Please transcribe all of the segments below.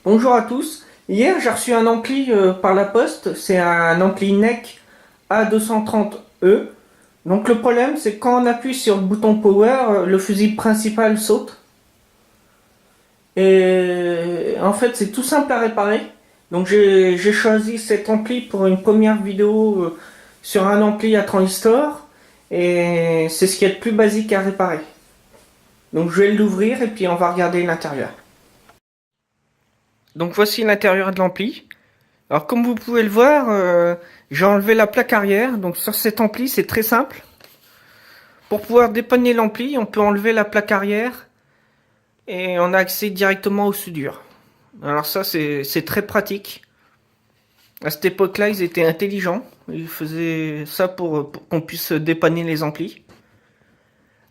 Bonjour à tous. Hier, j'ai reçu un ampli par la poste. C'est un ampli NEC A230E. Donc le problème, c'est quand on appuie sur le bouton Power, le fusible principal saute. Et en fait, c'est tout simple à réparer. Donc j'ai choisi cet ampli pour une première vidéo sur un ampli à transistor. Et c'est ce qui est le plus basique à réparer. Donc je vais l'ouvrir et puis on va regarder l'intérieur. Donc voici l'intérieur de l'ampli. Alors comme vous pouvez le voir, j'ai enlevé la plaque arrière. Donc sur cet ampli, c'est très simple. Pour pouvoir dépanner l'ampli, on peut enlever la plaque arrière et on a accès directement aux soudures. Alors ça, c'est très pratique. À cette époque-là, ils étaient intelligents. Ils faisaient ça pour qu'on puisse dépanner les amplis.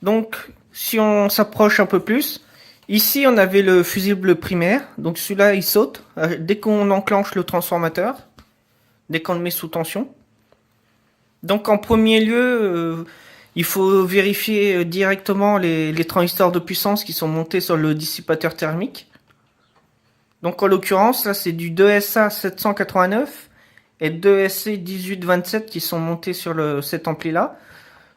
Donc, si on s'approche un peu plus, ici on avait le fusible primaire. Donc celui-là, il saute dès qu'on enclenche le transformateur, dès qu'on le met sous tension. Donc en premier lieu, il faut vérifier directement les transistors de puissance qui sont montés sur le dissipateur thermique. Donc en l'occurrence, là c'est du 2SA 789 et 2SC 1827 qui sont montés sur cet ampli là.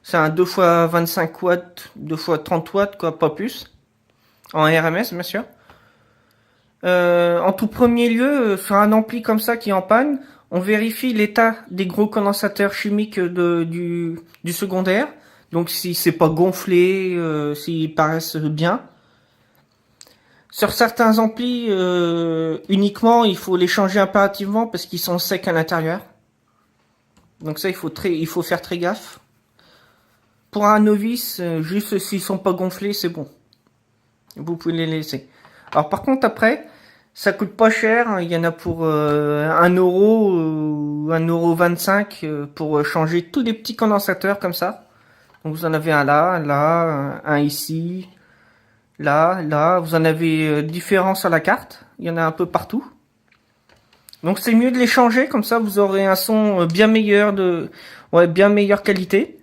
C'est un 2 x 25 watts, 2 x 30 watts, quoi, pas plus. En RMS, bien sûr. En tout premier lieu, sur un ampli comme ça qui est en panne, on vérifie l'état des gros condensateurs chimiques du secondaire. Donc si c'est pas gonflé, s'ils paraissent bien. Sur certains amplis, uniquement, il faut les changer impérativement parce qu'ils sont secs à l'intérieur. Donc ça, il faut faire très gaffe. Pour un novice, juste s'ils sont pas gonflés, c'est bon. Vous pouvez les laisser. Alors par contre, après, ça coûte pas cher. Il y en a pour 1 euro ou 1,25 € pour changer tous les petits condensateurs comme ça. Donc vous en avez un là, là, un ici, là, là. Vous en avez différents sur la carte. Il y en a un peu partout. Donc c'est mieux de les changer, comme ça vous aurez un son bien meilleur bien meilleure qualité.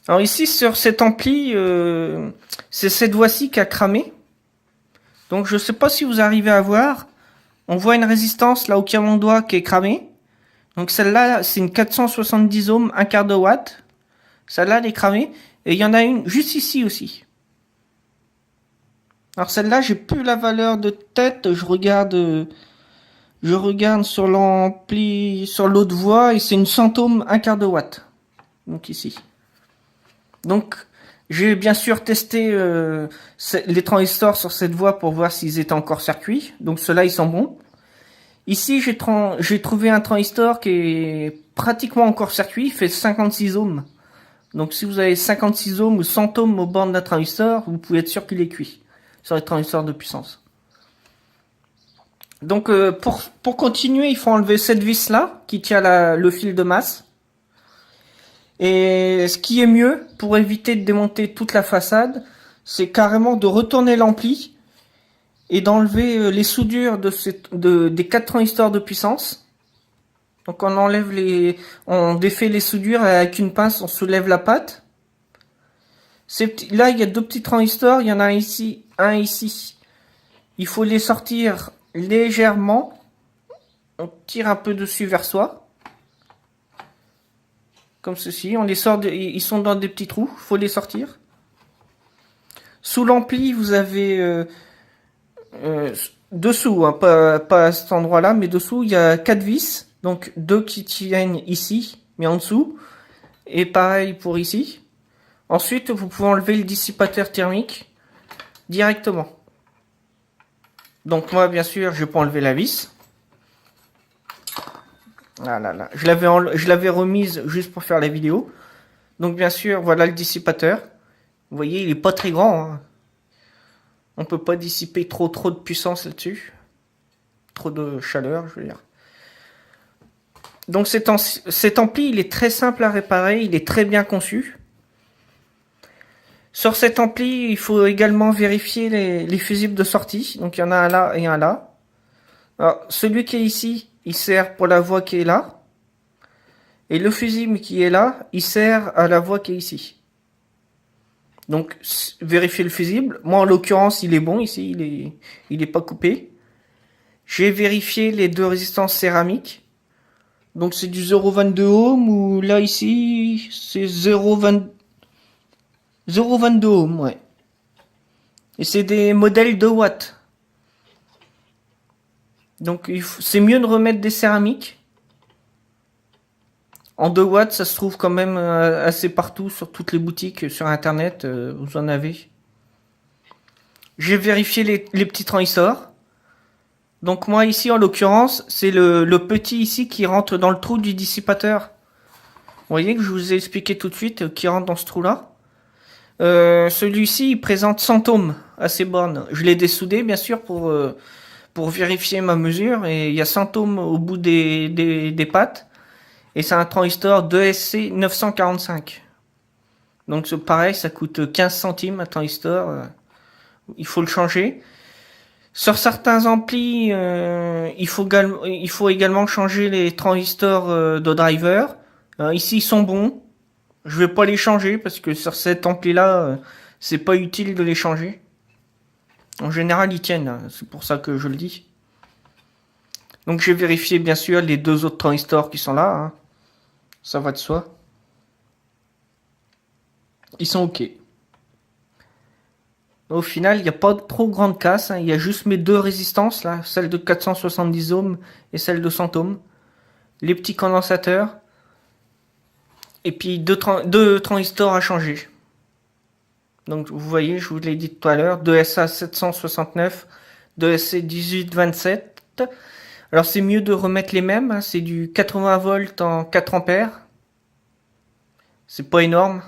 Alors ici sur cet ampli, c'est cette voie-ci qui a cramé. Donc je sais pas si vous arrivez à voir. On voit une résistance là où il y a mon doigt qui est cramée. Donc celle-là, c'est une 470 ohms, un quart de watt. Celle-là, elle est cramée. Et il y en a une juste ici aussi. Alors celle-là, j'ai plus la valeur de tête. Je regarde sur l'ampli, sur l'autre voie, et c'est une 100 ohms, un quart de watt. Donc ici. Donc j'ai bien sûr testé les transistors sur cette voie pour voir s'ils étaient encore circuits. Donc ceux-là, ils sont bons. Ici, j'ai trouvé un transistor qui est pratiquement encore circuit. Il fait 56 ohms. Donc si vous avez 56 ohms ou 100 ohms au bord d'un transistor, vous pouvez être sûr qu'il est cuit sur les transistors de puissance. Donc pour continuer, il faut enlever cette vis là qui tient le fil de masse. Et ce qui est mieux pour éviter de démonter toute la façade, c'est carrément de retourner l'ampli et d'enlever les soudures des 4 transistors de puissance. Donc on défait les soudures avec une pince, on soulève la pâte. Là, il y a 2 petits transistors, il y en a un ici, un ici. Il faut les sortir légèrement. On tire un peu dessus vers soi. Comme ceci, on les sort, ils sont dans des petits trous, faut les sortir. Sous l'ampli, vous avez dessous, hein, pas à cet endroit-là, mais dessous, il y a 4 vis. Donc 2 qui tiennent ici, mais en dessous. Et pareil pour ici. Ensuite, vous pouvez enlever le dissipateur thermique directement. Donc moi, bien sûr, je peux enlever la vis. Ah là là. Je l'avais remise juste pour faire la vidéo. Donc bien sûr, voilà le dissipateur. Vous voyez, il est pas très grand, hein. On peut pas dissiper trop de puissance là-dessus. Trop de chaleur, je veux dire. Donc cet ampli, il est très simple à réparer, il est très bien conçu. Sur cet ampli, il faut également vérifier les fusibles de sortie. Donc il y en a un là et un là. Alors, celui qui est ici, il sert pour la voie qui est là. Et le fusible qui est là, il sert à la voie qui est ici. Donc vérifiez le fusible. Moi en l'occurrence, il est bon ici, il est pas coupé. J'ai vérifié les deux résistances céramiques. Donc c'est du 0,22 ohm ou là ici c'est 0,22 ohm, ouais. Et c'est des modèles de watts. Donc c'est mieux de remettre des céramiques. En 2 watts, ça se trouve quand même assez partout sur toutes les boutiques, sur internet, vous en avez. J'ai vérifié les petits transistors. Donc moi ici en l'occurrence, c'est le petit ici qui rentre dans le trou du dissipateur. Vous voyez que je vous ai expliqué tout de suite qui rentre dans ce trou là. Celui-ci il présente 100 ohms à ses bornes. Je l'ai dessoudé bien sûr pour vérifier ma mesure et il y a 100 ohms au bout des pattes. Et c'est un transistor 2SC 945. Donc c'est pareil, ça coûte 15 centimes un transistor. Il faut le changer. Sur certains amplis, il faut également changer les transistors de driver. Ici, ils sont bons. Je vais pas les changer parce que sur cet ampli-là, c'est pas utile de les changer. En général, ils tiennent. Hein. C'est pour ça que je le dis. Donc, j'ai vérifié bien sûr les deux autres transistors qui sont là. Hein. Ça va de soi. Ils sont OK. Au final, il n'y a pas de trop grande casse. Hein. Il y a juste mes deux résistances, là, celle de 470 ohms et celle de 100 ohms. Les petits condensateurs. Et puis deux transistors à changer. Donc vous voyez, je vous l'ai dit tout à l'heure, 2SA 769, 2SC 1827. Alors c'est mieux de remettre les mêmes. Hein. C'est du 80 volts en 4 ampères. C'est pas énorme.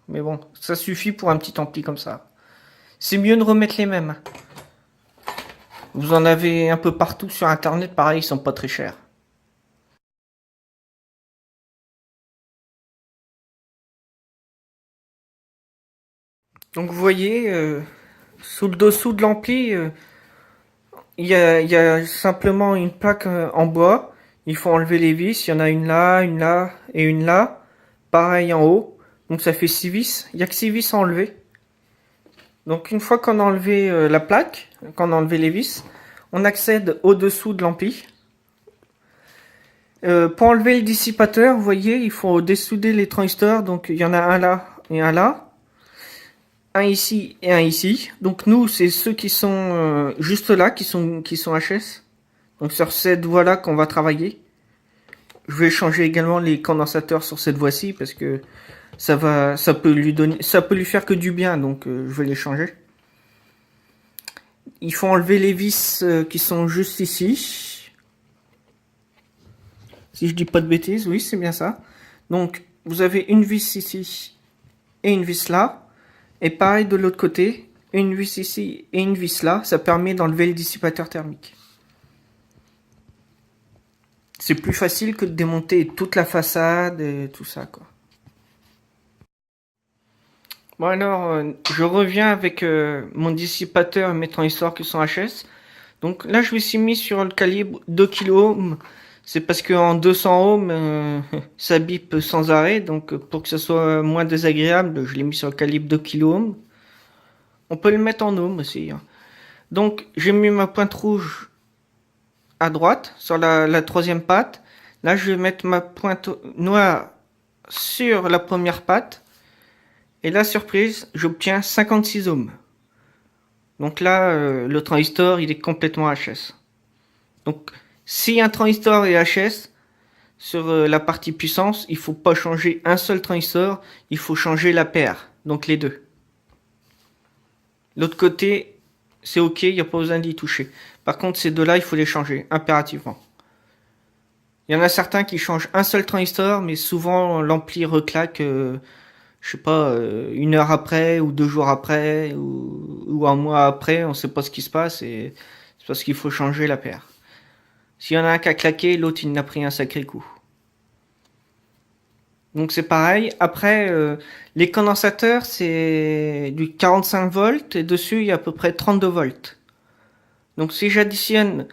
Mais bon, ça suffit pour un petit ampli comme ça. C'est mieux de remettre les mêmes. Vous en avez un peu partout sur internet, pareil, ils sont pas très chers. Donc vous voyez, sous le dessous de l'ampli, il y a simplement une plaque en bois. Il faut enlever les vis. Il y en a une là et une là. Pareil en haut. Donc ça fait 6 vis. Il y a que 6 vis à enlever. Donc une fois qu'on a enlevé la plaque, qu'on a enlevé les vis, on accède au-dessous de l'ampli. Pour enlever le dissipateur, vous voyez, il faut dessouder les transistors. Donc il y en a un là et un là. Un ici et un ici. Donc nous, c'est ceux qui sont juste là, qui sont HS. Donc sur cette voie-là qu'on va travailler. Je vais changer également les condensateurs sur cette voie-ci parce que ça peut lui faire que du bien. Donc je vais les changer. Il faut enlever les vis qui sont juste ici. Si je dis pas de bêtises, oui, c'est bien ça. Donc vous avez une vis ici et une vis là. Et pareil de l'autre côté, une vis ici et une vis là, ça permet d'enlever le dissipateur thermique. C'est plus facile que de démonter toute la façade et tout ça, quoi. Bon alors, je reviens avec mon dissipateur et mes transistors qui sont HS. Donc là, je me suis mis sur le calibre 2 kΩ. C'est parce qu'en 200 ohms, ça bip sans arrêt. Donc pour que ça soit moins désagréable, je l'ai mis sur le calibre 2 kΩ. On peut le mettre en ohms aussi. Hein. Donc j'ai mis ma pointe rouge à droite sur la troisième patte. Là, je vais mettre ma pointe noire sur la première patte. Et là, surprise, j'obtiens 56 ohms. Donc là, le transistor, il est complètement HS. Donc, si un transistor est HS, sur la partie puissance, il faut pas changer un seul transistor, il faut changer la paire, donc les deux. L'autre côté, c'est ok, il n'y a pas besoin d'y toucher. Par contre, ces deux-là, il faut les changer, impérativement. Il y en a certains qui changent un seul transistor, mais souvent l'ampli reclaque, je sais pas, 1 heure après, ou 2 jours après, ou un mois après, on sait pas ce qui se passe, et c'est parce qu'il faut changer la paire. S'il y en a un qui a claqué, l'autre il n'a pris un sacré coup. Donc c'est pareil. Après, les condensateurs, c'est du 45 volts, et dessus il y a à peu près 32 volts. Donc si j'additionne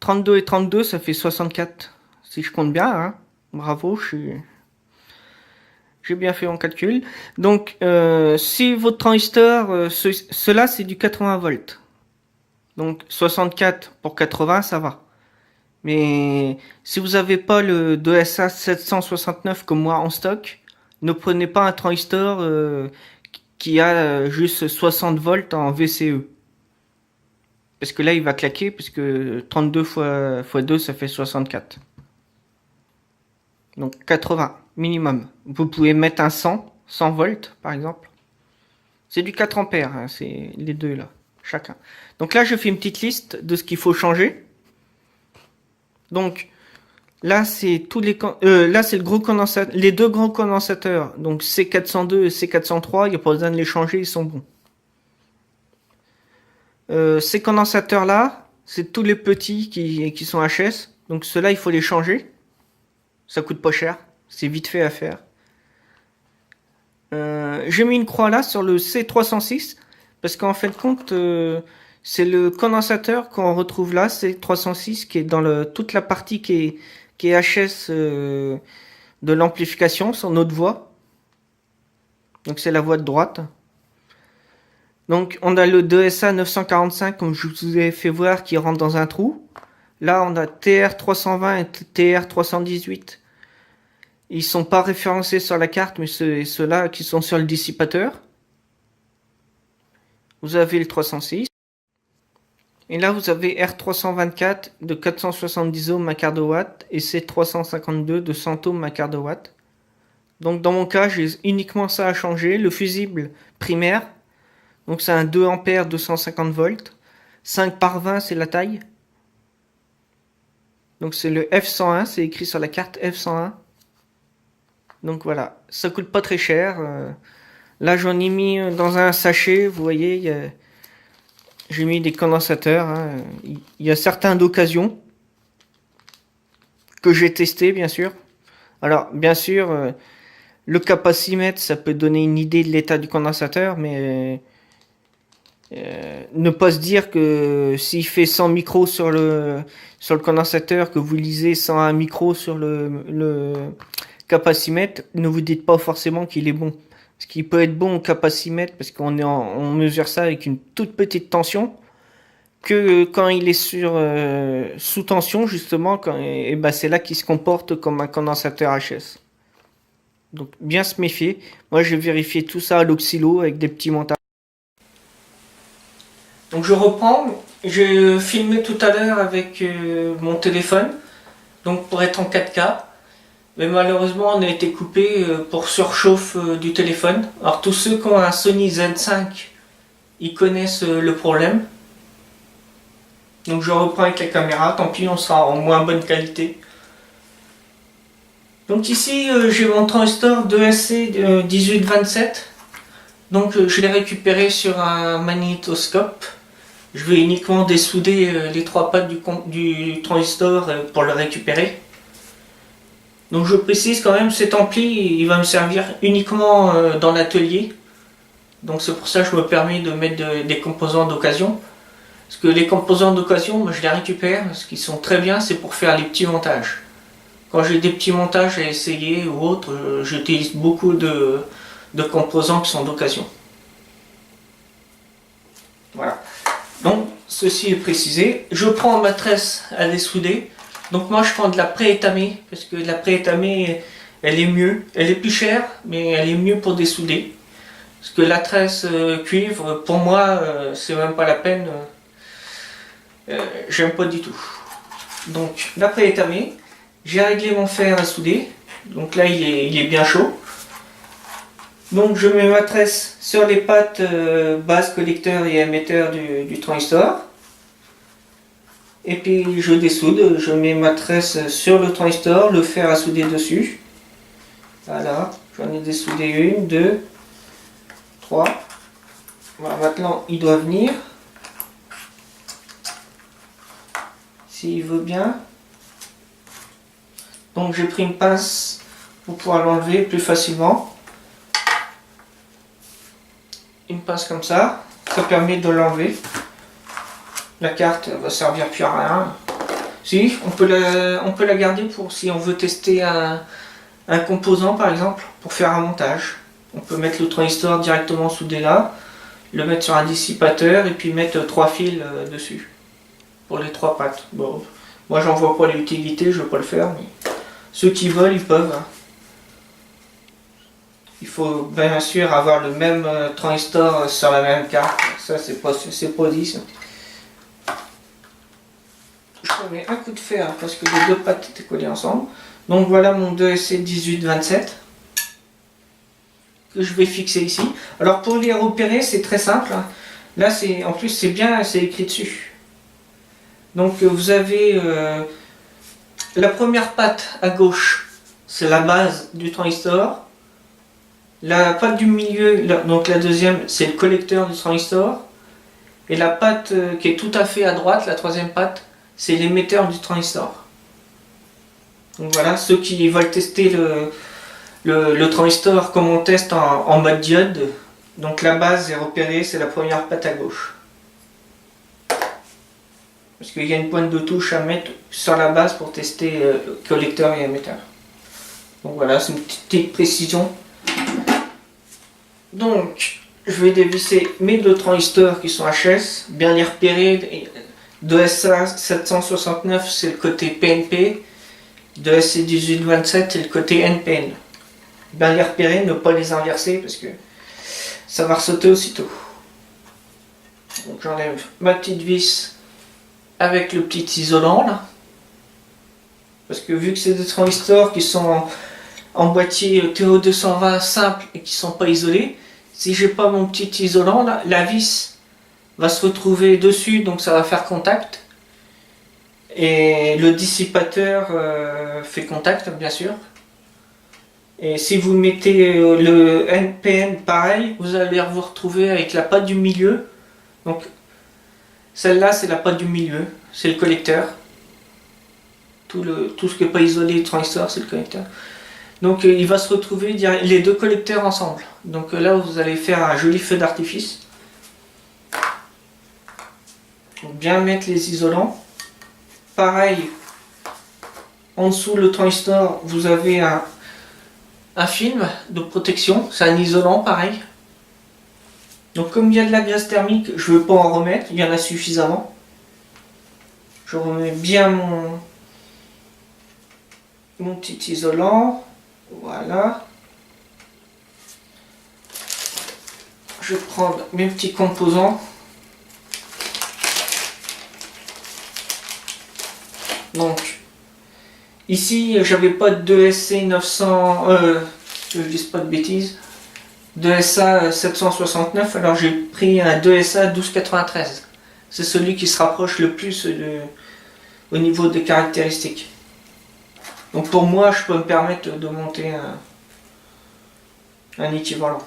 32 et 32, ça fait 64. Si je compte bien, hein. Bravo, j'ai bien fait mon calcul. Donc si votre transistor, cela c'est du 80 volts. Donc 64 pour 80, ça va. Mais si vous n'avez pas le 2SA 769 comme moi en stock, ne prenez pas un transistor qui a juste 60 volts en VCE. Parce que là, il va claquer, parce que 32 fois 2, ça fait 64. Donc 80 minimum. Vous pouvez mettre un 100 volts par exemple. C'est du 4 ampères, hein, c'est les deux là, chacun. Donc là, je fais une petite liste de ce qu'il faut changer. Donc là, c'est tous les là c'est le gros condensateur, les deux grands condensateurs. Donc C402 et C403, il n'y a pas besoin de les changer, ils sont bons. Ces condensateurs là, c'est tous les petits qui sont HS. Donc ceux-là, il faut les changer. Ça coûte pas cher, c'est vite fait à faire. J'ai mis une croix là sur le C306 parce qu'en fait de compte c'est le condensateur qu'on retrouve là, C306 qui est dans toute la partie qui est HS de l'amplification sur notre voix. Donc c'est la voie de droite. Donc on a le 2SA 945 comme je vous ai fait voir qui rentre dans un trou. Là on a TR320 et TR318. Ils sont pas référencés sur la carte, mais ceux-là qui sont sur le dissipateur. Vous avez le 306. Et là, vous avez R324 de 470 ohms à quart de watt et C352 de 100 ohms à quart de watt. Donc dans mon cas, j'ai uniquement ça à changer. Le fusible primaire, donc c'est un 2 ampères 250 volts. 5 par 20, c'est la taille. Donc c'est le F101, c'est écrit sur la carte F101. Donc voilà, ça coûte pas très cher. Là, j'en ai mis dans un sachet, vous voyez, j'ai mis des condensateurs. Hein. Il y a certains d'occasion que j'ai testé, bien sûr. Alors, bien sûr, le capacimètre, ça peut donner une idée de l'état du condensateur, mais ne pas se dire que s'il fait 100 micros sur le condensateur, que vous lisez 101 micros sur le capacimètre, ne vous dites pas forcément qu'il est bon. Parce qu'il peut être bon au capacimètre, parce on mesure ça avec une toute petite tension, que quand il est sous tension, justement, c'est là qu'il se comporte comme un condensateur HS. Donc bien se méfier. Moi j'ai vérifié tout ça à l'oxylo avec des petits montages. Donc je reprends. J'ai filmé tout à l'heure avec mon téléphone, donc pour être en 4K. Mais malheureusement, on a été coupé pour surchauffe du téléphone. Alors tous ceux qui ont un Sony Z5, ils connaissent le problème. Donc je reprends avec la caméra, tant pis, on sera en moins bonne qualité. Donc ici, j'ai mon transistor 2SC 1827. Donc je l'ai récupéré sur un magnétoscope. Je vais uniquement dessouder les trois pattes du transistor pour le récupérer. Donc je précise quand même, cet ampli, il va me servir uniquement dans l'atelier. Donc c'est pour ça que je me permets de mettre des composants d'occasion. Parce que les composants d'occasion, moi je les récupère, parce qu'ils sont très bien, c'est pour faire les petits montages. Quand j'ai des petits montages à essayer ou autre, j'utilise beaucoup de composants qui sont d'occasion. Voilà. Donc ceci est précisé. Je prends ma tresse à dessouder. Donc moi je prends de la pré-étamée, parce que la pré-étamée, elle est mieux. Elle est plus chère, mais elle est mieux pour dessouder. Parce que la tresse cuivre, pour moi, c'est même pas la peine. J'aime pas du tout. Donc la pré-étamée, j'ai réglé mon fer à souder. Donc là il est bien chaud. Donc je mets ma tresse sur les pattes base collecteur et émetteur du transistor. Et puis je dessoude, je mets ma tresse sur le transistor, le fer à souder dessus. Voilà, j'en ai dessoudé une, deux, trois. Voilà, maintenant il doit venir. S'il veut bien. Donc j'ai pris une pince pour pouvoir l'enlever plus facilement. Une pince comme ça permet de l'enlever. La carte va servir plus à rien. Si, on peut la garder pour si on veut tester un composant par exemple, pour faire un montage. On peut mettre le transistor directement soudé là, le mettre sur un dissipateur et puis mettre 3 fils dessus pour les 3 pattes. Bon, moi j'en vois pas l'utilité, je vais pas le faire, mais ceux qui veulent ils peuvent. Hein. Il faut bien sûr avoir le même transistor sur la même carte, ça c'est pas dit ça. Je remets un coup de fer parce que les 2 pattes étaient collées ensemble. Donc voilà mon 2SC1827 que je vais fixer ici. Alors pour les repérer c'est très simple. Hein. Là c'est en plus c'est bien, c'est écrit dessus. Donc vous avez la première patte à gauche, c'est la base du transistor. La patte du milieu, donc la deuxième, c'est le collecteur du transistor. Et la patte qui est tout à fait à droite, la troisième patte, c'est l'émetteur du transistor. Donc voilà, ceux qui veulent tester le transistor comme on teste en mode diode, donc la base est repérée, c'est la première patte à gauche. Parce qu'il y a une pointe de touche à mettre sur la base pour tester collecteur et émetteur. Donc voilà, c'est une petite précision. Donc, je vais dévisser mes 2 transistors qui sont HS, bien les repérer. 2SA769 c'est le côté PNP, 2SC1827 c'est le côté NPN. Bien les repérer, ne pas les inverser parce que ça va ressauter aussitôt. Donc j'enlève ma petite vis avec le petit isolant là. Parce que vu que c'est des transistors qui sont en boîtier TO220 simple et qui sont pas isolés, si j'ai pas mon petit isolant là, la vis va se retrouver dessus, donc ça va faire contact. Et le dissipateur fait contact bien sûr. Et si vous mettez le NPN pareil, vous allez vous retrouver avec la patte du milieu. Donc celle-là c'est la patte du milieu, c'est le collecteur. Tout ce qui n'est pas isolé du transistor c'est le collecteur. Donc il va se retrouver les 2 collecteurs ensemble. Donc là vous allez faire un joli feu d'artifice. Bien mettre les isolants. Pareil, en dessous le transistor vous avez un film de protection, c'est un isolant pareil. Donc comme il y a de la graisse thermique, je ne veux pas en remettre, il y en a suffisamment. Je remets bien mon petit isolant. Voilà. Je vais prendre mes petits composants. Donc, ici, j'avais pas de 2SC 900, je dis pas de bêtises, 2SA 769, alors j'ai pris un 2SA 1293. C'est celui qui se rapproche le plus au niveau des caractéristiques. Donc pour moi, je peux me permettre de monter un équivalent.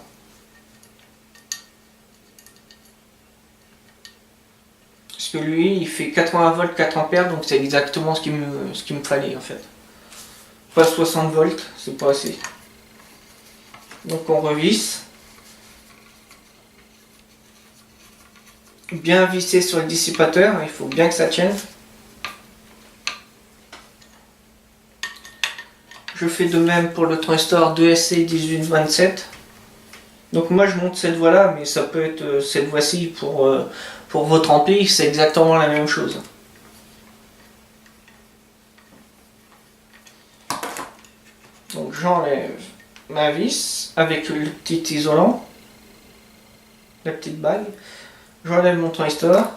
Parce que lui, il fait 80 volts, 4 ampères, donc c'est exactement ce qu'il me fallait en fait. Pas 60 volts, c'est pas assez. Donc on revisse. Bien visser sur le dissipateur, il faut bien que ça tienne. Je fais de même pour le transistor 2SC1827. Donc moi je monte cette voie là, mais ça peut être cette voie-ci pour votre ampli, c'est exactement la même chose. Donc j'enlève ma vis avec le petit isolant, la petite bague. J'enlève mon transistor.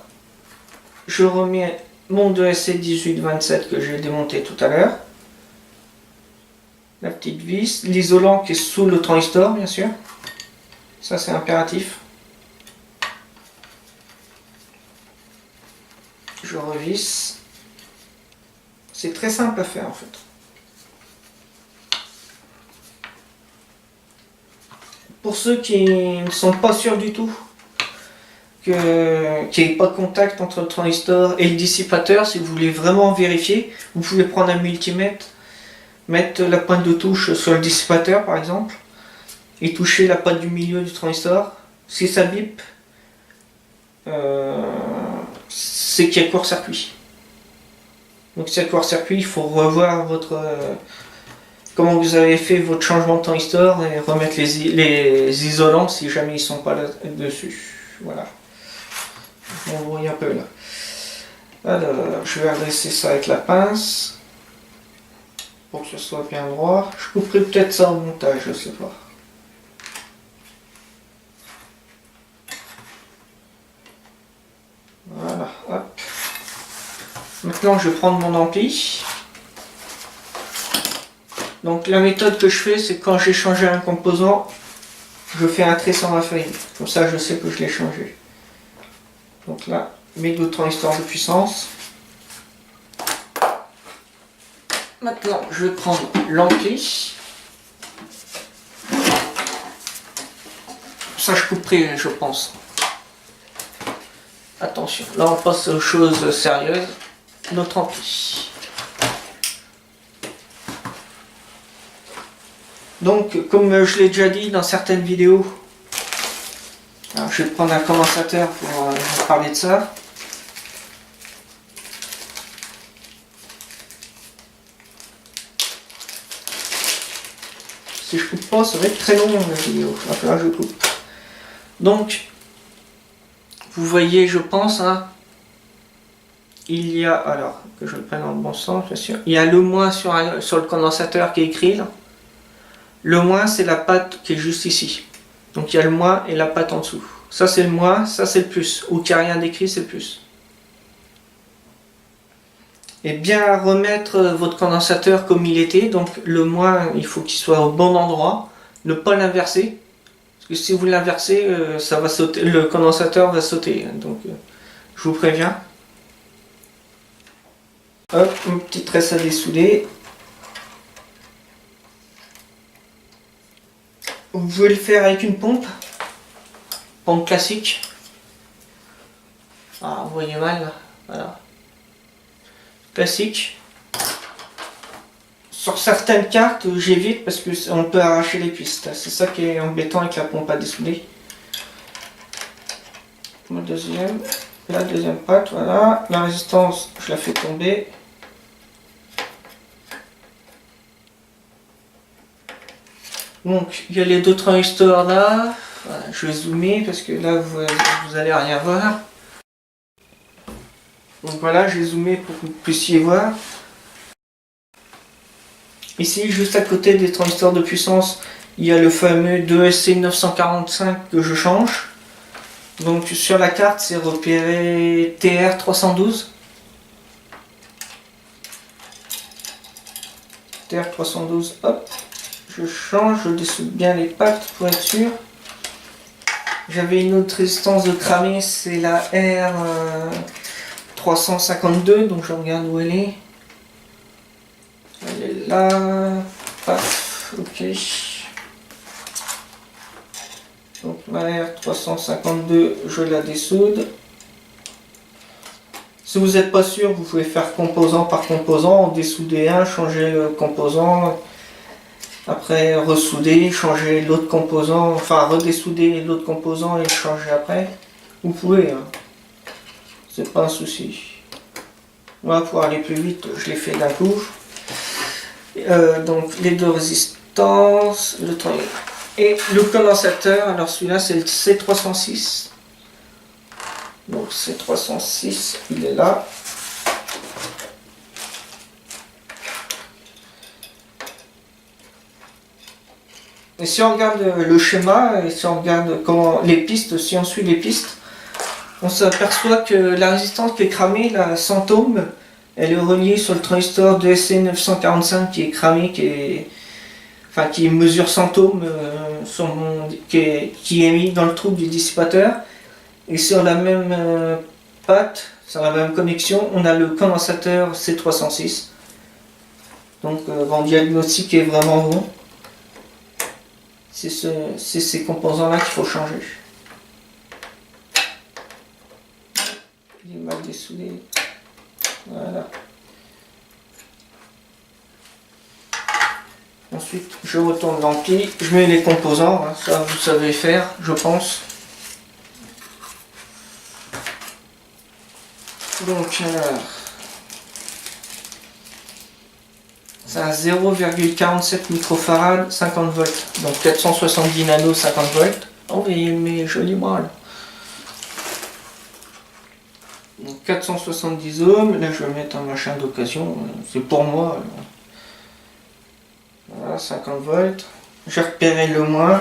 Je remets mon 2SC1827 que j'ai démonté tout à l'heure. La petite vis, l'isolant qui est sous le transistor bien sûr. Ça c'est impératif. Je revisse. C'est très simple à faire en fait. Pour ceux qui ne sont pas sûrs du tout qu'il n'y ait pas de contact entre le transistor et le dissipateur, si vous voulez vraiment vérifier, vous pouvez prendre un multimètre, mettre la pointe de touche sur le dissipateur par exemple, et toucher la patte du milieu du transistor. Si ça bip, c'est qu'il y a court-circuit. Donc si il y a court-circuit, il faut revoir comment vous avez fait votre changement de transistor et remettre les isolants si jamais ils ne sont pas là dessus. voilà. Je m'embrouille un peu là. Alors, je vais adresser ça avec la pince pour que ce soit bien droit. Je couperai peut-être ça au montage, je sais pas. Voilà, hop. Maintenant, je vais prendre mon ampli. Donc, la méthode que je fais, c'est quand j'ai changé un composant, je fais un trait sans Raphaël. Comme ça, je sais que je l'ai changé. Donc là, mes 2 transistors de puissance. Maintenant, je vais prendre l'ampli. Ça, je couperai, je pense. Attention, là, on passe aux choses sérieuses. Notre ampli. Donc, comme je l'ai déjà dit dans certaines vidéos, alors, je vais prendre un condensateur pour vous parler de ça. Si je coupe pas, ça va être très long la vidéo. Donc là, je coupe. Donc, vous voyez, je pense, hein, il y a, alors, que je le prenne dans le bon sens, bien sûr, il y a le moins sur le condensateur qui est écrit là. Le moins, c'est la patte qui est juste ici. Donc il y a le moins et la patte en dessous. Ça c'est le moins, ça c'est le plus. Ou qu'il n'y a rien d'écrit, c'est le plus. Et bien remettre votre condensateur comme il était. Donc le moins, il faut qu'il soit au bon endroit. Ne pas l'inverser. Parce que si vous l'inversez, ça va sauter, le condensateur va sauter. Donc je vous préviens. Hop, une petite tresse à dessouder. Vous pouvez le faire avec une pompe classique. Ah, vous voyez mal là. Voilà. Classique. Sur certaines cartes, j'évite parce qu'on peut arracher les pistes. C'est ça qui est embêtant avec la pompe à dessouder. La deuxième patte, voilà. La résistance, je la fais tomber. Donc, il y a les 2 transistors là. Voilà, je vais zoomer parce que là, vous allez rien voir. Donc voilà, j'ai zoomé pour que vous puissiez voir. Ici, juste à côté des transistors de puissance, il y a le fameux 2SC945 que je change. Donc sur la carte, c'est repéré TR312. TR312, hop. Je change, je dessoude bien les pattes pour être sûr. J'avais une autre résistance de cramer, c'est la R352, donc je regarde où elle est. Elle est là. Paf, ok. Donc ma R352, je la dessoude. Si vous n'êtes pas sûr, vous pouvez faire composant par composant, en dessouder un, changer le composant. Après, ressouder, changer l'autre composant, enfin redessouder l'autre composant et le changer après. Vous pouvez, hein. C'est pas un souci. Moi, pour aller plus vite, je l'ai fait d'un coup. Donc, les 2 résistances, le et le condensateur. Alors, celui-là, c'est le C306. Donc, C306, il est là. Et si on regarde le schéma, et si on regarde comment les pistes, si on suit les pistes, on s'aperçoit que la résistance qui est cramée, la 100 ohms, elle est reliée sur le transistor de SC945 qui est cramé, qui mesure 100 ohms, qui est mis dans le trou du dissipateur. Et sur la même patte, sur la même connexion, on a le condensateur C306. Donc mon diagnostic est vraiment bon. C'est ces composants-là qu'il faut changer. Il est mal dessoudé. Voilà. Ensuite, je retourne l'ampli. Je mets les composants. Hein, ça, vous savez faire, je pense. Donc, c'est un 0,47 microfarad, 50 volts. Donc 470 nano, 50 volts. Oh, mais mes jolis bras là. Donc 470 ohms, là je vais mettre un machin d'occasion, c'est pour moi. Voilà, 50 volts. J'ai repéré le moins.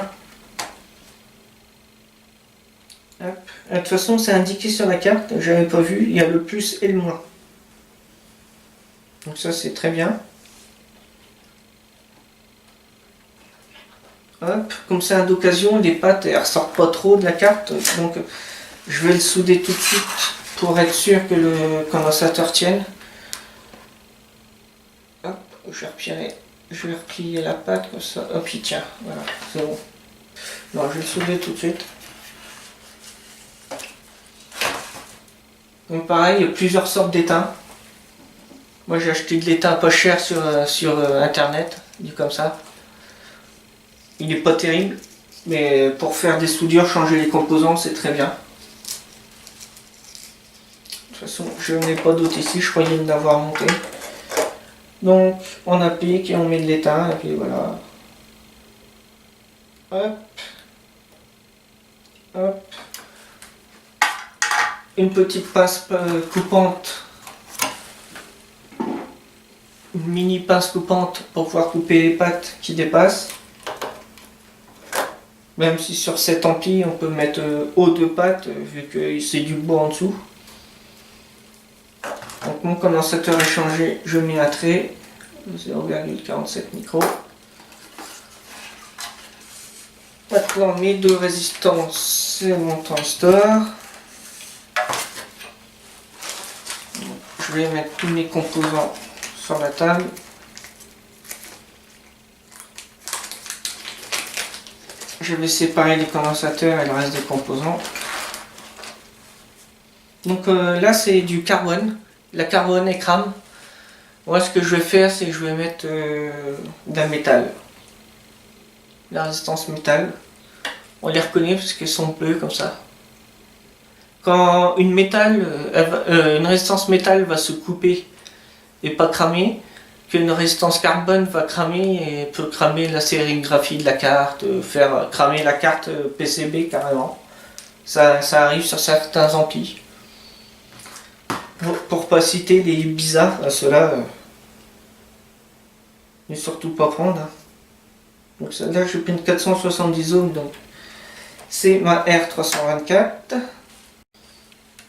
Hop. De toute façon, c'est indiqué sur la carte, j'avais pas vu, il y a le plus et le moins. Donc ça, c'est très bien. Hop, comme c'est un d'occasion, les pattes elles ressortent pas trop de la carte, donc je vais le souder tout de suite pour être sûr que le condensateur tienne. Hop, je vais replier la patte comme ça. Hop, il tient. Voilà, c'est bon. Non, je vais le souder tout de suite. Donc pareil, il y a plusieurs sortes d'étain. Moi j'ai acheté de l'étain pas cher sur internet, dit comme ça. Il n'est pas terrible, mais pour faire des soudures, changer les composants, c'est très bien. De toute façon, je n'ai pas d'autre ici, je croyais en avoir monté. Donc, on applique et on met de l'étain, et puis voilà. Hop. Hop. Une petite pince coupante. Une mini pince coupante pour pouvoir couper les pattes qui dépassent. Même si sur cet ampli, on peut mettre haut de pattes, vu que c'est du bois en dessous. Donc mon condensateur est changé, je mets un trait, 0,47 micros. Maintenant mes deux résistances, c'est mon transistor. Je vais mettre tous mes composants sur la table. Je vais séparer les condensateurs et le reste des composants. Donc là c'est du carbone, la carbone écrame. Moi ce que je vais faire c'est que je vais mettre d'un métal. La résistance métal. On les reconnaît parce qu'elles sont bleues comme ça. Quand une résistance métal va se couper et pas cramer, qu'une résistance carbone va cramer et peut cramer la sérigraphie de la carte, faire cramer la carte PCB carrément. Ça arrive sur certains amplis. Pour pas citer les bizarres, ceux-là, ne surtout pas prendre. Hein. Donc celle-là, je prends une 470 ohms, donc c'est ma R324.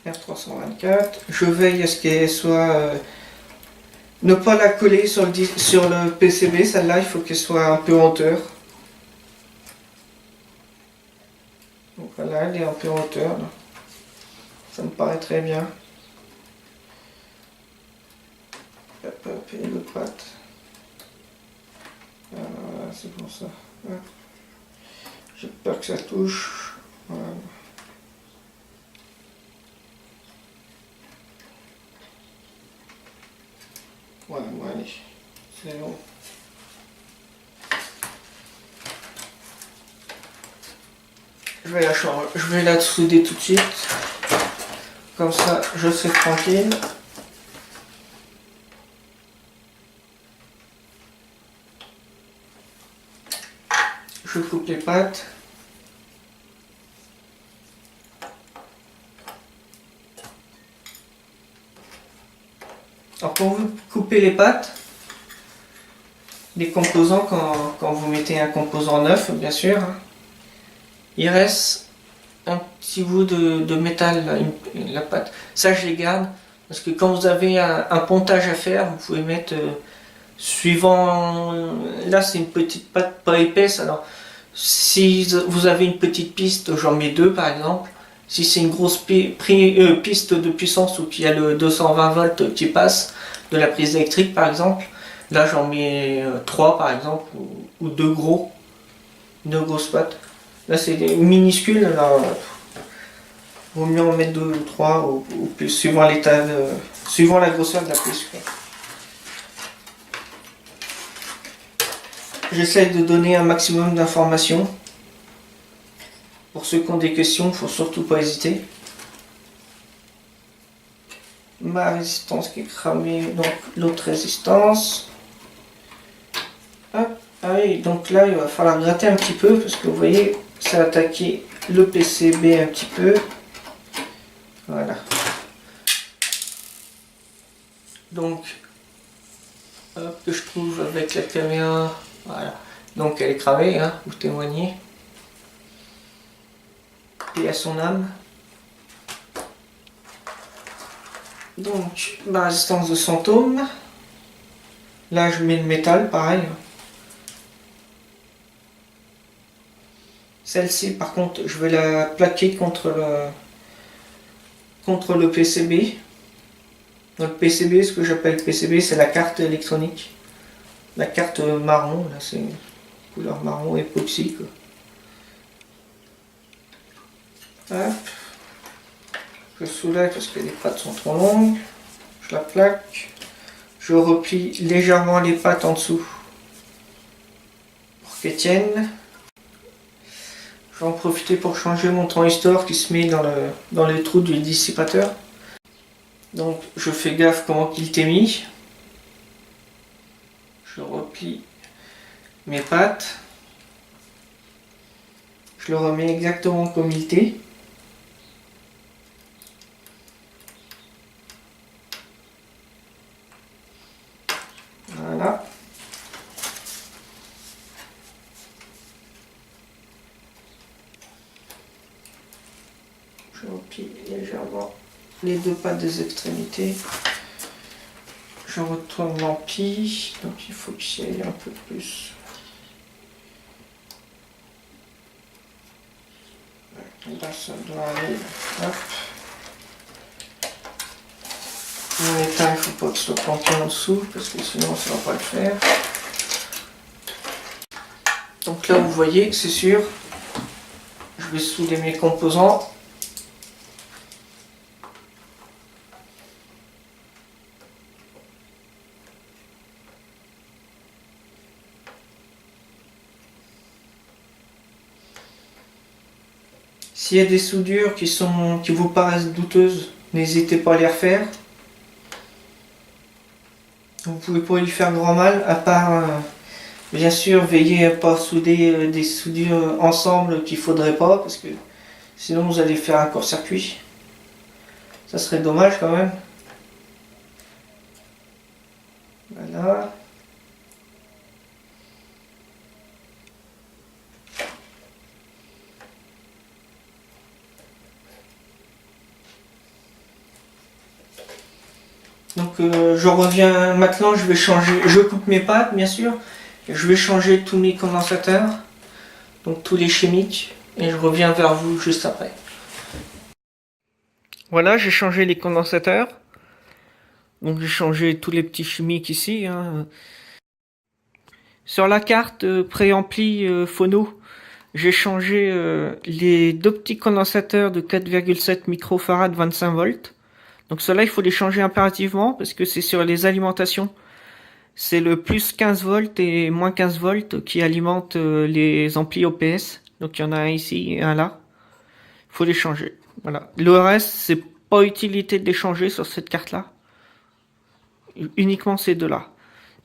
R324. Je veille à ce qu'elle soit ne pas la coller sur le PCB, celle-là, il faut qu'elle soit un peu en hauteur. Donc voilà, elle est un peu en hauteur. Là. Ça me paraît très bien. Hop, hop, et l'autre patte. Voilà, c'est pour ça. J'ai peur que ça touche. Voilà. Voilà, bon, allez, c'est bon. Je vais la souder tout de suite. Comme ça, je serai tranquille. Je coupe les pattes. Alors quand vous coupez les pattes, les composants, quand vous mettez un composant neuf, bien sûr, hein, il reste un petit bout de métal, la pâte. Ça, je les garde, parce que quand vous avez un pontage à faire, vous pouvez mettre, suivant, là c'est une petite pâte pas épaisse, alors si vous avez une petite piste, j'en mets deux par exemple. Si c'est une grosse piste de puissance ou qu'il y a le 220 volts qui passe de la prise électrique par exemple, là j'en mets 3 par exemple, ou deux grosses pattes. Là c'est des minuscules, alors vaut mieux en mettre 2 ou 3 ou plus, suivant l'état, suivant la grosseur de la piste. J'essaie de donner un maximum d'informations. Pour ceux qui ont des questions, il ne faut surtout pas hésiter. Ma résistance qui est cramée, donc l'autre résistance. Hop, ah oui, donc là il va falloir gratter un petit peu parce que vous voyez, ça a attaqué le PCB un petit peu. Voilà. Donc, hop, que je trouve avec la caméra. Voilà. Donc elle est cramée, hein, vous témoignez. Et à son âme. Donc, ma résistance de 100 ohms. Là, je mets le métal, pareil. Celle-ci, par contre, je vais la plaquer contre le PCB. Donc, le PCB, ce que j'appelle PCB, c'est la carte électronique. La carte marron, là, c'est couleur marron époxy, quoi. Hop. Je soulève parce que les pattes sont trop longues. Je la plaque. Je replie légèrement les pattes en dessous pour qu'elles tiennent. Je vais en profiter pour changer mon transistor qui se met dans le trou du dissipateur. Donc je fais gaffe comment il t'est mis. Je replie mes pattes. Je le remets exactement comme il était. Voilà. Je replie légèrement les deux pattes des extrémités. Je retourne l'ampli, donc il faut qu'il y ait un peu plus. Là, ça doit aller. Hop. Le métal, il ne faut pas que ce soit planté en dessous, parce que sinon ça ne va pas le faire. Donc là, vous voyez que c'est sûr, je vais souder mes composants. S'il y a des soudures qui vous paraissent douteuses, n'hésitez pas à les refaire. Vous pouvez pas y faire grand mal, à part, bien sûr, veillez à ne pas souder des soudures ensemble qu'il ne faudrait pas, parce que sinon vous allez faire un court-circuit. Ça serait dommage quand même. Voilà. Donc je reviens maintenant, je vais changer, je coupe mes pattes bien sûr, je vais changer tous mes condensateurs, donc tous les chimiques, et je reviens vers vous juste après. Voilà, j'ai changé les condensateurs, donc j'ai changé tous les petits chimiques ici. Hein. Sur la carte préampli phono, j'ai changé les deux petits condensateurs de 4,7 microfarad 25 volts. Donc cela il faut les changer impérativement parce que c'est sur les alimentations. C'est le plus 15 volts et moins 15 volts qui alimentent les amplis OPS. Donc il y en a un ici et un là. Il faut les changer. Voilà. Le reste, c'est pas utilité de les changer sur cette carte-là. Uniquement ces deux-là.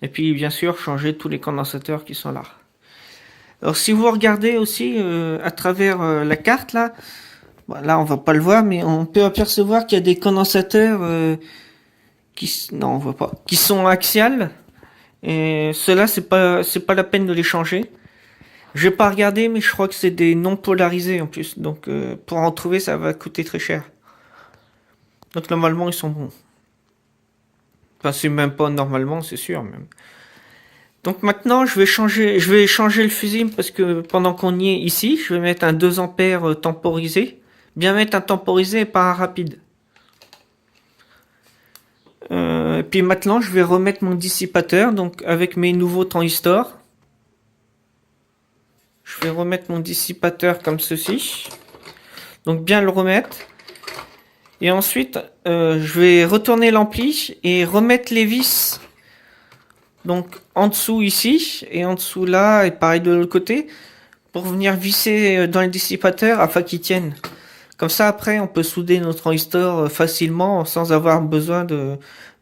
Et puis bien sûr, changer tous les condensateurs qui sont là. Alors si vous regardez aussi à travers la carte là, bon, là on va pas le voir, mais on peut apercevoir qu'il y a des condensateurs non on voit pas, qui sont axiales. Et ceux-là c'est pas la peine de les changer. Je vais pas regarder, mais je crois que c'est des non polarisés en plus. Donc pour en trouver, ça va coûter très cher. Donc normalement ils sont bons. Enfin c'est même pas normalement, c'est sûr même. Donc maintenant je vais changer le fusible parce que pendant qu'on y est ici, je vais mettre un 2 ampères temporisé. Bien mettre un temporisé et pas un rapide. Et puis maintenant je vais remettre mon dissipateur donc avec mes nouveaux transistors. Je vais remettre mon dissipateur comme ceci. Donc bien le remettre. Et ensuite je vais retourner l'ampli et remettre les vis. Donc en dessous ici et en dessous là et pareil de l'autre côté pour venir visser dans le dissipateur afin qu'ils tiennent. Comme ça après on peut souder nos transistors facilement sans avoir besoin de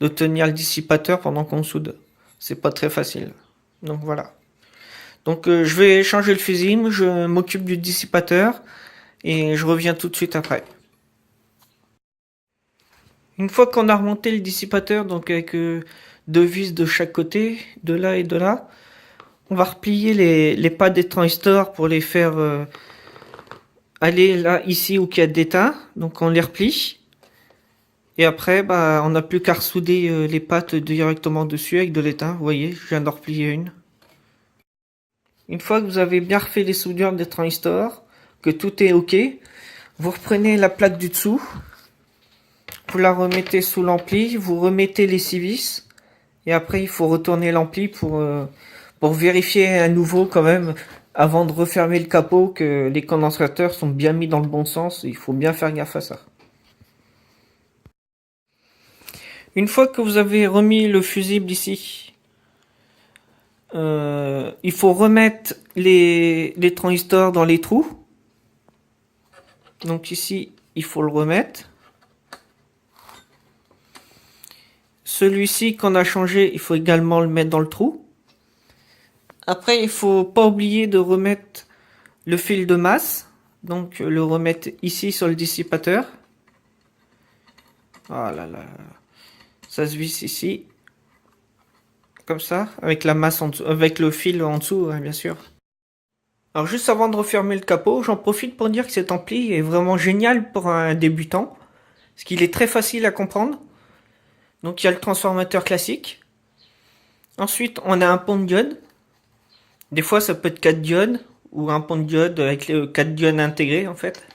tenir le dissipateur pendant qu'on soude. C'est pas très facile. Donc voilà. Donc je vais changer le fusible, je m'occupe du dissipateur et je reviens tout de suite après. Une fois qu'on a remonté le dissipateur, donc avec deux vis de chaque côté, de là et de là, on va replier les pads des transistors pour les faire aller là, ici où il y a d'étain. Donc on les replie. Et après, bah, on n'a plus qu'à ressouder les pattes directement dessus avec de l'étain. Vous voyez, je viens d'en replier une. Une fois que vous avez bien refait les soudures des transistors, que tout est OK, vous reprenez la plaque du dessous, vous la remettez sous l'ampli, vous remettez les 6 vis, et après il faut retourner l'ampli pour vérifier à nouveau quand même, avant de refermer le capot, que les condensateurs sont bien mis dans le bon sens. Il faut bien faire gaffe à ça. Une fois que vous avez remis le fusible ici, il faut remettre les transistors dans les trous. Donc ici, il faut le remettre. Celui-ci qu'on a changé, il faut également le mettre dans le trou. Après, il faut pas oublier de remettre le fil de masse. Donc le remettre ici sur le dissipateur. Voilà, là. Ça se visse ici. Comme ça, avec la masse en dessous, avec le fil en dessous, hein, bien sûr. Alors juste avant de refermer le capot, j'en profite pour dire que cet ampli est vraiment génial pour un débutant, parce qu'il est très facile à comprendre. Donc il y a le transformateur classique. Ensuite, on a un pont de diode. Des fois, ça peut être 4 diodes, ou un pont de diode avec les 4 diodes intégrés en fait.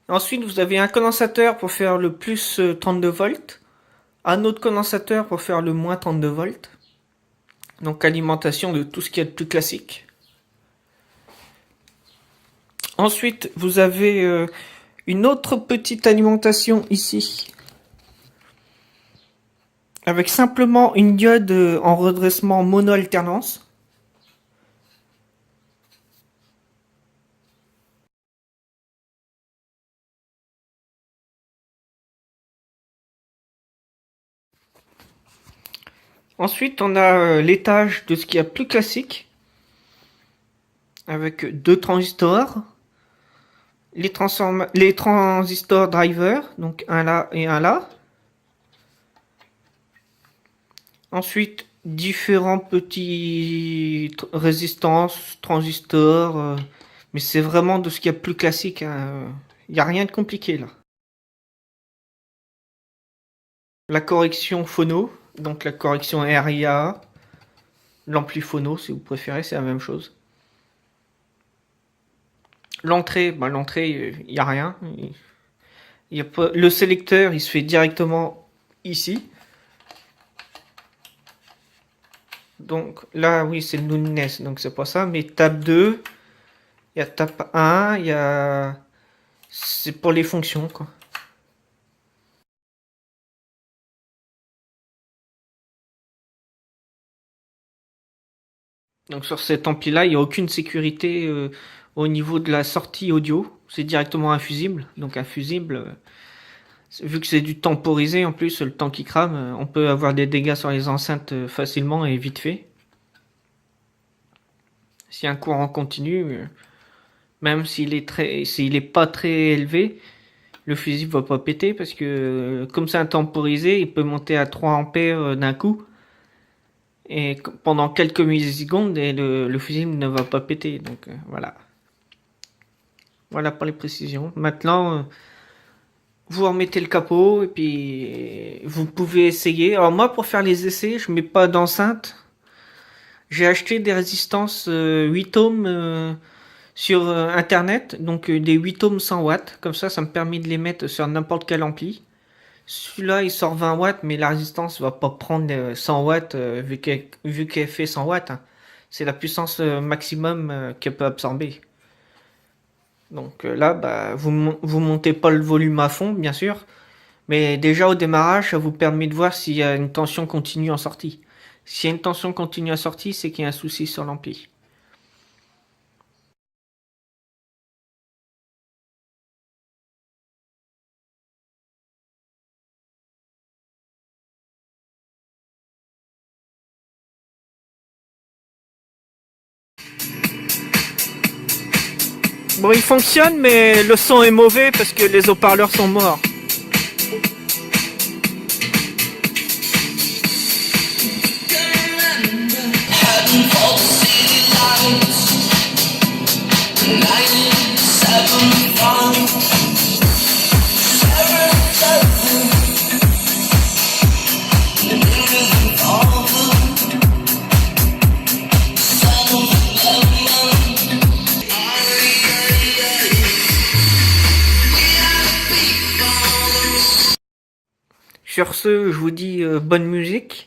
Ensuite, vous avez un condensateur pour faire le plus 32 volts. Un autre condensateur pour faire le moins 32 volts. Donc alimentation de tout ce qui est de plus classique. Ensuite, vous avez une autre petite alimentation ici. Avec simplement une diode en redressement mono-alternance. Ensuite, on a l'étage de ce qu'il y a plus classique. Avec deux transistors. Les transistors drivers, donc un là et un là. Ensuite, différents petits résistances, transistors. Mais c'est vraiment de ce qu'il y a plus classique. Hein. Il n'y a rien de compliqué là. La correction phono, donc la correction RIA, l'ampli phono si vous préférez, c'est la même chose. L'entrée, bah, l'entrée, il n'y a rien. Y a pas, le sélecteur, il se fait directement ici. Donc là, oui, c'est le Nunes, donc c'est pas ça. Mais table 2, il y a table 1, il y a... C'est pour les fonctions, quoi. Donc sur cet ampli-là, il n'y a aucune sécurité au niveau de la sortie audio. C'est directement un fusible. Donc un fusible, vu que c'est du temporisé en plus, le temps qui crame, on peut avoir des dégâts sur les enceintes facilement et vite fait. Si un courant continu, même s'il est pas très élevé, le fusible va pas péter parce que comme c'est un temporisé, il peut monter à 3 ampères d'un coup. Et pendant quelques millisecondes, et le fusible ne va pas péter. Donc voilà. Voilà pour les précisions. Maintenant, vous remettez le capot et puis vous pouvez essayer. Alors moi, pour faire les essais, je mets pas d'enceinte. J'ai acheté des résistances 8 ohms sur internet, donc des 8 ohms 100 watts. Comme ça me permet de les mettre sur n'importe quel ampli. Celui-là, il sort 20 watts, mais la résistance va pas prendre 100 watts vu qu'elle fait 100 watts. Hein. C'est la puissance maximum qu'elle peut absorber. Donc là, bah, vous montez pas le volume à fond, bien sûr. Mais déjà au démarrage, ça vous permet de voir s'il y a une tension continue en sortie. S'il y a une tension continue en sortie, c'est qu'il y a un souci sur l'ampli. Bon, il fonctionne, mais le son est mauvais parce que les haut-parleurs sont morts. Sur ce, je vous dis bonne musique.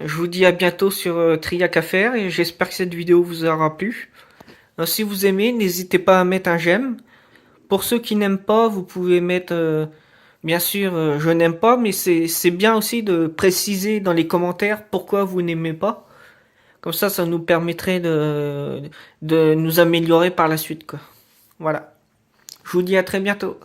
Je vous dis à bientôt sur Triac à faire et j'espère que cette vidéo vous aura plu. Si vous aimez, n'hésitez pas à mettre un j'aime. Pour ceux qui n'aiment pas, vous pouvez mettre, bien sûr, je n'aime pas, mais c'est bien aussi de préciser dans les commentaires pourquoi vous n'aimez pas. Comme ça nous permettrait de nous améliorer par la suite, quoi. Voilà. Je vous dis à très bientôt.